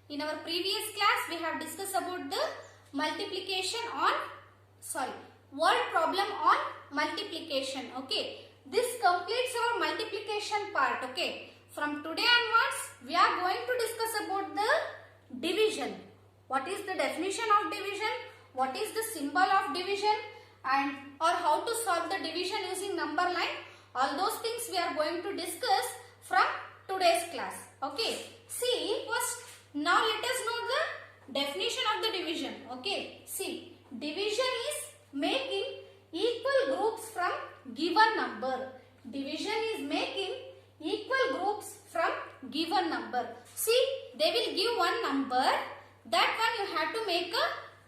In our previous class, we have discussed about the word problem on multiplication. Okay, this completes our multiplication part. Okay, from today onwards, we are going to discuss about the division. What is the definition of division? What is the symbol of division? And or how to solve the division using number line? All those things we are going to discuss from today's class. Okay, see first. Now let us know the definition of the division. Okay, see, division is making equal groups from given number. Division is making equal groups from given number. See, they will give one number. That one you have to make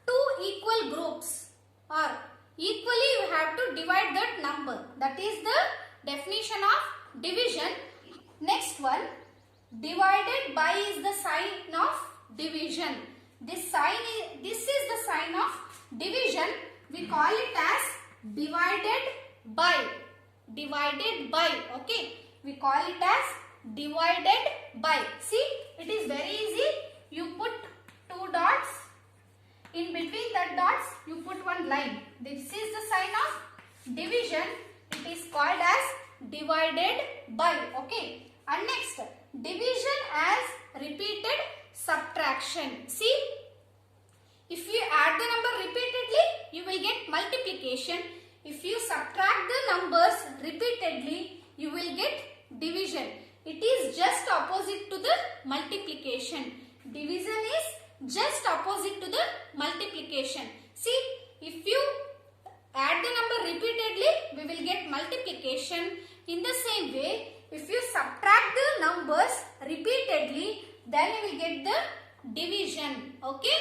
two equal groups, or equally you have to divide that number. That is the definition of division. Next one. Divided by is the sign of division. This is the sign of division. We call it as divided by. Divided by. Okay. We call it as divided by. See, it is very easy. You put two dots. In between that dots, you put one line. This is the sign of division. It is called as divided by. Okay. And next, division as repeated subtraction. See, if you add the number repeatedly, you will get multiplication. If you subtract the numbers repeatedly, you will get division. It is just opposite to the multiplication. Division is just opposite to the multiplication. See, if you add the number repeatedly, we will get multiplication. In the same way, if you subtract the numbers repeatedly, then you will get the division. Okay?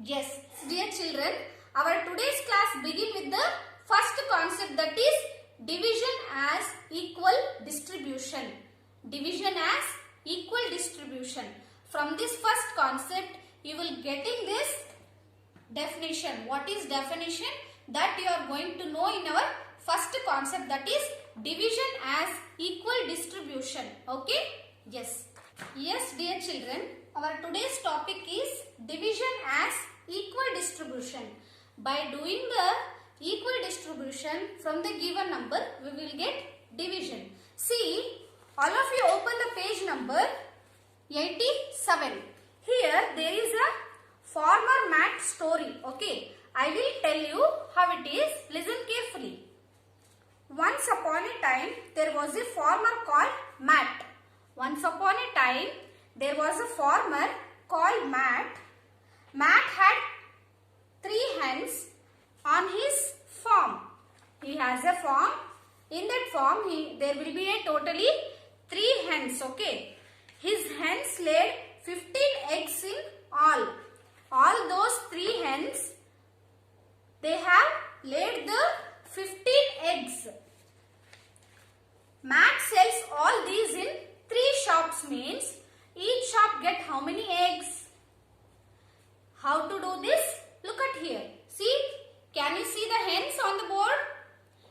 Yes, dear children, our today's class begin with the first concept, that is division as equal distribution. Division as equal distribution. From this first concept, you will getting this definition. What is definition? That you are going to know in our first concept, that is division as equal distribution. Okay? Yes. Yes, dear children, our today's topic is division as equal distribution. By doing the equal distribution from the given number, we will get division. See, all of you open the page number 87. Here there is a farmer Matt story. Okay, I will tell you how it is. Listen carefully. Once upon a time, there was a farmer called Matt. Once upon a time, there was a farmer called Matt. Matt had 3 hens on his farm. He has a farm. In that farm, there will be a totally 3 hens. Okay. His hens laid 15 eggs in all. All those 3 hens, they have laid the 15 eggs. Matt sells all these in 3 shops, means each shop get how many eggs? How to do this? Look at here. See, can you see the hens on the board?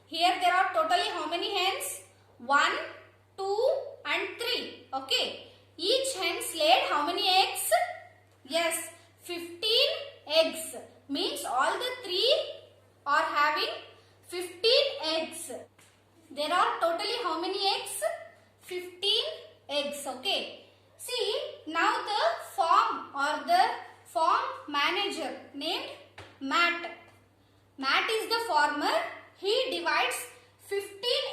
Here there are totally how many hens? 1, 2 and 3. Okay. Each hen laid how many eggs? Yes, 15 eggs. Means all the 3 are having 15 eggs. There are totally how many eggs? 15 eggs. Okay. See, now the farm or the farm manager named Matt. Matt is the farmer. He divides 15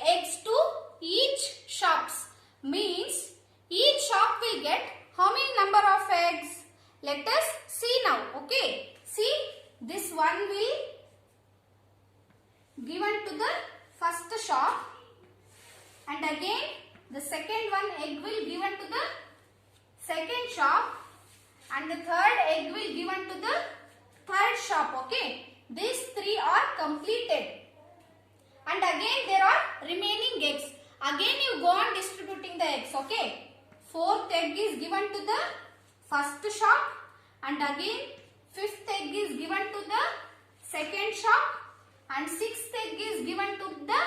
eggs to each shops. Means each shop will get how many number of eggs? Let us see now. Okay. See, this one will given to the first shop, and again the second one egg will given to the second shop, and the third egg will given to the third shop. Okay, these 3 are completed, and again there are remaining eggs. Again you go on distributing the eggs. Okay, 4th egg is given to the first shop, and again 5th egg is given to the second shop, and 6th egg is given to the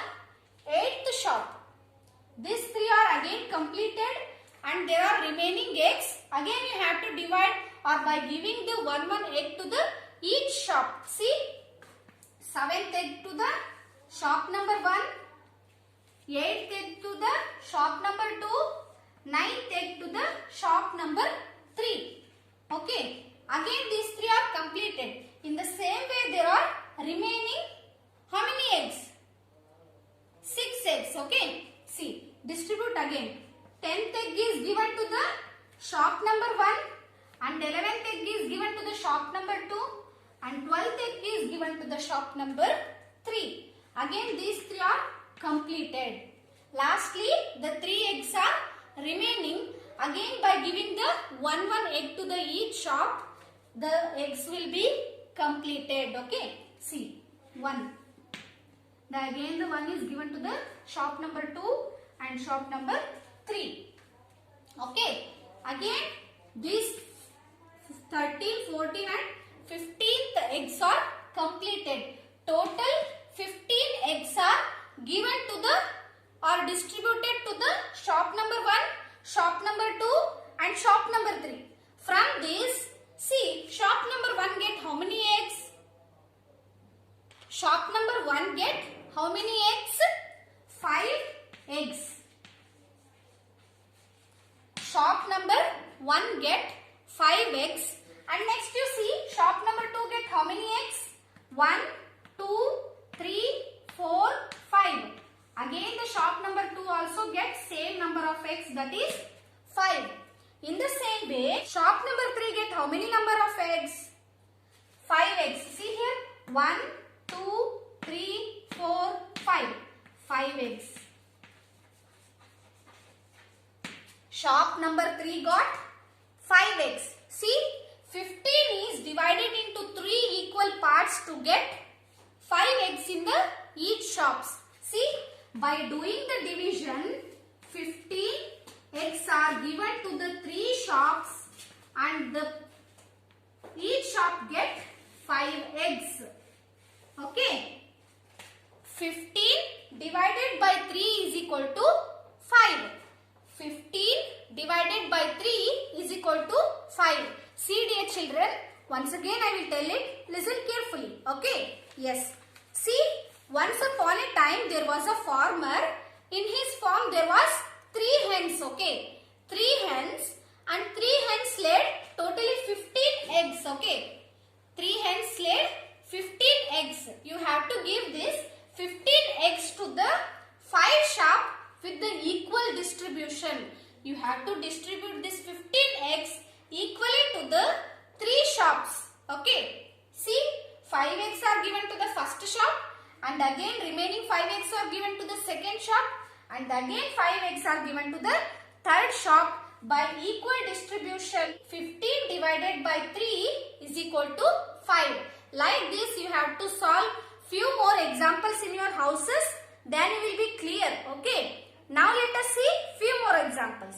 8th shop. These 3 are again completed, and there are remaining eggs. Again you have to divide or by giving the one egg to the each shop. See, 7th egg to the shop number 1, 8th egg to the shop number 2, 9th egg to the shop number 3. Okay. Again these 3 are completed. In the same way there are remaining how many eggs? 6 eggs. Okay. See, distribute again. 10th egg is given to the shop number 1 and 11th egg is given to the shop number 2 and 12th egg is given to the shop number 3. Again these 3 are completed. Lastly, the 3 eggs are remaining. Again by giving the one egg to the each shop, the eggs will be completed. Okay. See, 1. Again the 1 is given to the shop number 2 and shop number 3. Okay. Again these 13, 14 and 15th eggs are completed. Total 15 eggs are given to the or distributed to the shop number 1, shop number 2 and shop number 3. From this, see, shop number 1 get how many eggs? Shop number 1 get how many eggs? 5 eggs. Shop number 1 get 5 eggs. And next you see, shop number 2 get how many eggs? 1, 2, 3, 4, 5. Again the shop number 2 also gets same number of eggs, that is 5. In the same way, shop number 3 get how many number of eggs? 5 eggs. See here, 1, 2, 3, 4, 5. 5 eggs. Shop number 3 got 5 eggs. See, 15 is divided into 3 equal parts to get 5 eggs in the each shops. See, by doing the division, 15 eggs are given to the 3 shops and each shop get 5 eggs. Okay. 15 divided by 3 is equal to 5. 15 divided by 3 is equal to 5. See dear children, once again I will tell it, listen carefully. Okay. Yes. See, once upon a time there was a farmer. In his farm there was 3 hens. Okay. 3 hens and 3 hens laid totally 15 eggs. Okay. 3 hens laid 15 eggs. You have to give this 15 eggs to the 5 shop with the equal distribution. You have to distribute this 15 eggs equally to the 3 shops. Okay. See, 5 eggs are given to the first shop and again remaining 5 eggs are given to the second shop and again 5 eggs are given to the third shop by equal distribution. 15 divided by 3 is equal to 5. Like this you have to solve few more examples in your houses, then you will be clear. Okay. Now let us see few more examples.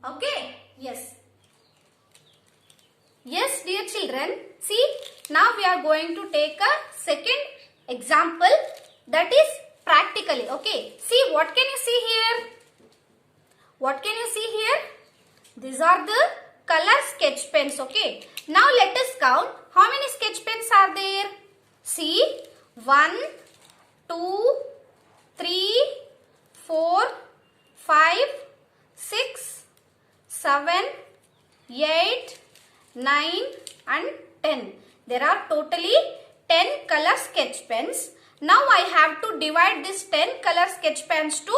Okay. Yes. Yes dear children. See, now we are going to take a second example, that is practically. Okay. See, what can you see here? What can you see here? These are the color sketch pens. Okay. Now let us count how many sketch pens are there. See, 1, 2, 3, 4, 5, 6, 7, 8, 9 and 10. There are totally 10 color sketch pens. Now I have to divide this 10 color sketch pens to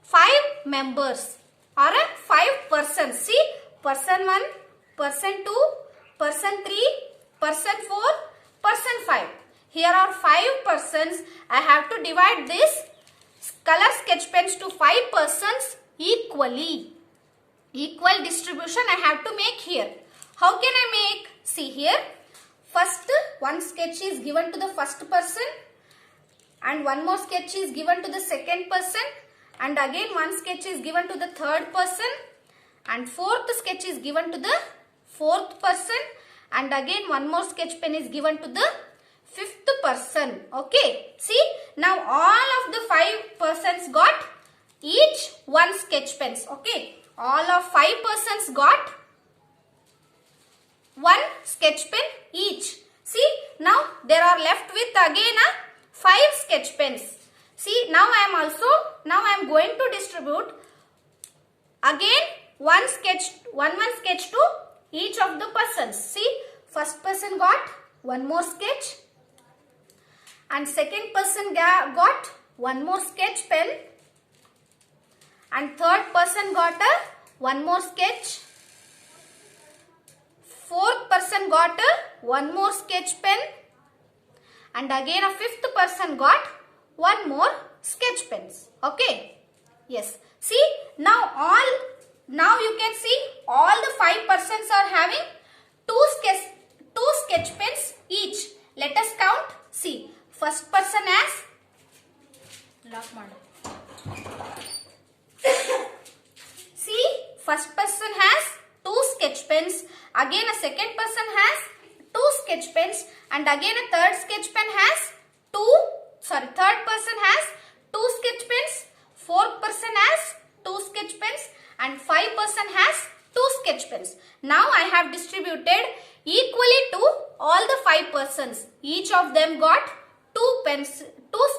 5 members or 5 persons. See, person 1, person 2, person 3, person 4, person 5. Here are 5 persons. I have to divide this color sketch pens to 5 persons equally. Equal distribution I have to make here. How can I make? See here. First, one sketch is given to the first person and one more sketch is given to the second person and again one sketch is given to the third person and fourth sketch is given to the fourth person and again one more sketch pen is given to the fifth person. Okay. See, now all of the 5 persons got each one sketch pens. Okay. All of 5 persons got one sketch pen each. See, now there are left with again 5 sketch pens. See, now I am going to distribute again one sketch to each of the persons. See, first person got one more sketch and second person got one more sketch pen and third person got one more sketch. Fourth person got one more sketch pen and again a fifth person got one more sketch pens. Okay. Yes. See, now you can see all the 5 persons are having two sketch pens each. Let us count. See, first person has see, first person has 2 sketch pens. Again a second person has 2 sketch pens and again a third person has 2 sketch pens. Fourth person has 2 sketch pens and 5 person has 2 sketch pens. Now I have distributed equally to all the 5 persons. Each of them got 2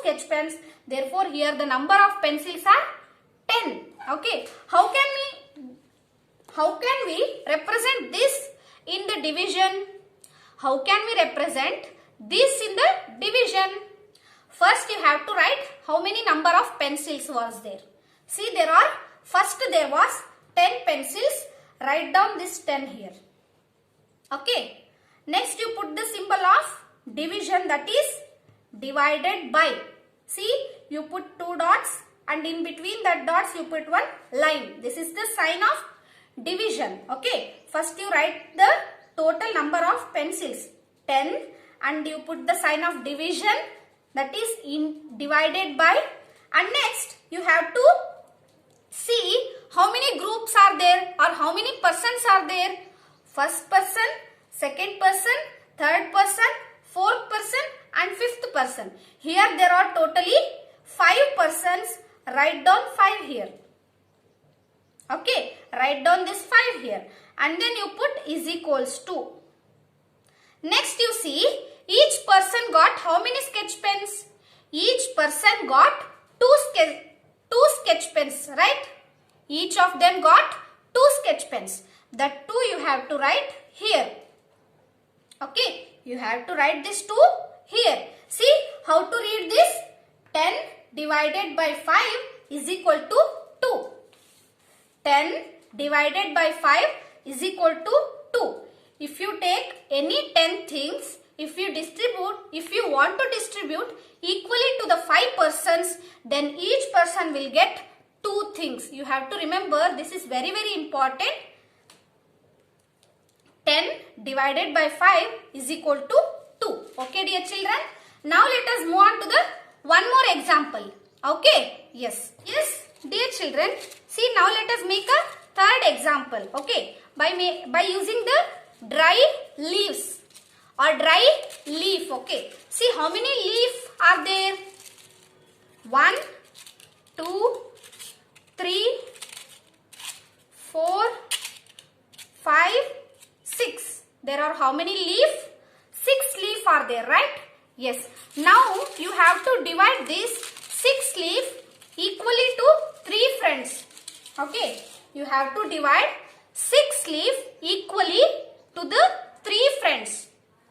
sketch pens. Therefore, here the number of pencils are 10. Okay. How can we represent this in the division? How can we represent this in the division? First you have to write how many number of pencils was there. See, there was 10 pencils. Write down this 10 here. Okay. Next you put the symbol of division, that is divided by. See, you put 2 dots and in between that dots you put one line. This is the sign of division. Okay. First you write the total number of pencils 10 and you put the sign of division, that is divided by, and next you have to see how many groups are there or how many persons are there. First person, second person, third person, fourth person and fifth person. Here there are totally 5 persons. Write down 5 here. Okay, write down this 5 here and then you put is equals to. Next you see each person got how many sketch pens? Each person got 2 sketch pens, right? Each of them got 2 sketch pens. That 2 you have to write here. Okay, you have to write this 2 here. See how to read this? 10 divided by 5 is equal to 2. 10 divided by 5 is equal to 2. If you take any 10 things, if you want to distribute equally to the 5 persons, then each person will get 2 things. You have to remember, this is very important. 10 divided by 5 is equal to 2. Okay, dear children. Now let us move on to the one more example. Okay. Yes, dear children. See, now let us make a third example. Okay. By using the dry leaves or dry leaf. Okay. See how many leaves are there? 1, 2, 3, 4, 5, 6. There are how many leaves? 6 leaves are there, right? Yes. Now you have to divide this 6 leaf equally to 3 friends. Okay. You have to divide 6 leaf equally to the 3 friends.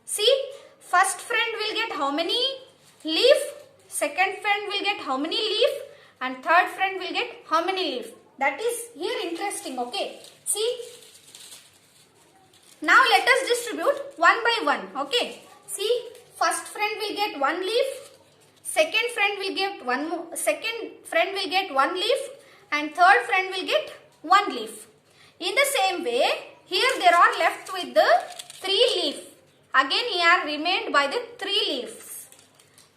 See, first friend will get how many leaf? Second friend will get how many leaf? And third friend will get how many leaf? That is here interesting. Okay. See. Now let us distribute one by one. Okay. See, first friend will get 1 leaf. Second friend will get one leaf. And third friend will get 1 leaf. In the same way, here there are left with the 3 leaf. Again here remained by the 3 leaves.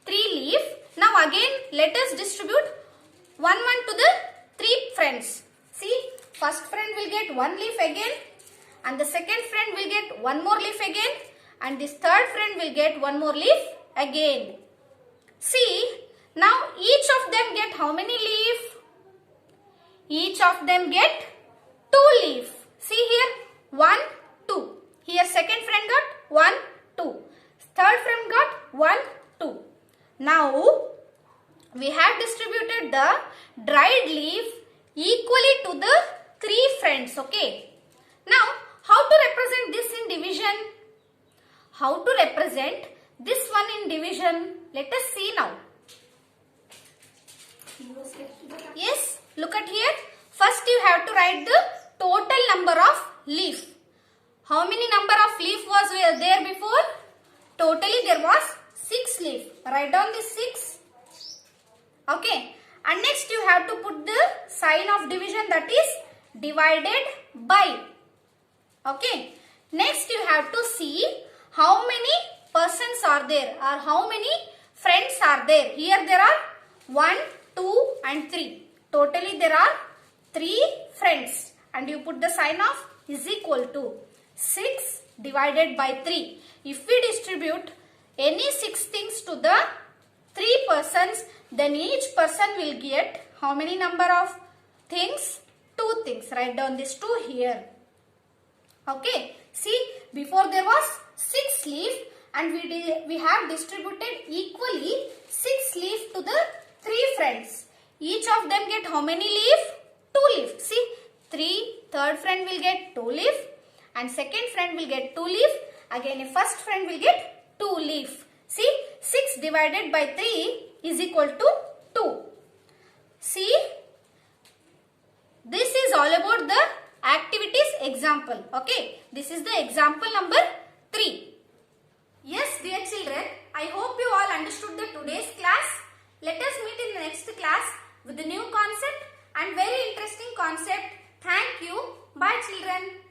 3 leaf. Now again let us distribute one to the 3 friends. See, first friend will get 1 leaf again. And the second friend will get 1 more leaf again. And this third friend will get 1 more leaf again. See, now each of them get how many leaf? Each of them get 2 leaf. See here, 1, 2. Here second friend got 1, 2. Third friend got 1, 2. Now we have distributed the dried leaf equally to the 3 friends. Okay. Now how to represent this in division? How to represent this one in division? Let us see now. Yes, look at here. First you have to write the total number of leaf. How many number of leaf was there before? Totally there was 6 leaf. Write down this 6. Okay. And next you have to put the sign of division, that is divided by. Okay. Next you have to see how many persons are there or how many friends are there. Here there are 1, 2 and 3. Totally there are 3 friends. And you put the sign of is equal to 6 divided by 3. If we distribute any 6 things to the 3 persons, then each person will get how many number of things? 2 things. Write down this 2 here. Okay. See, before there was 6 leaf and we have distributed equally 6 leaf to the 3 friends. Each of them get how many leaf? 2 leaf. See, third friend will get 2 leaf and second friend will get 2 leaf. Again a first friend will get 2 leaf. See, 6 divided by 3 is equal to 2. See, this is all about the activities example. Okay, this is the example number 3. Yes, dear children, I hope you all understood the today's class. Let us meet in the next class with the new concept and very interesting concept. Thank you. Bye children.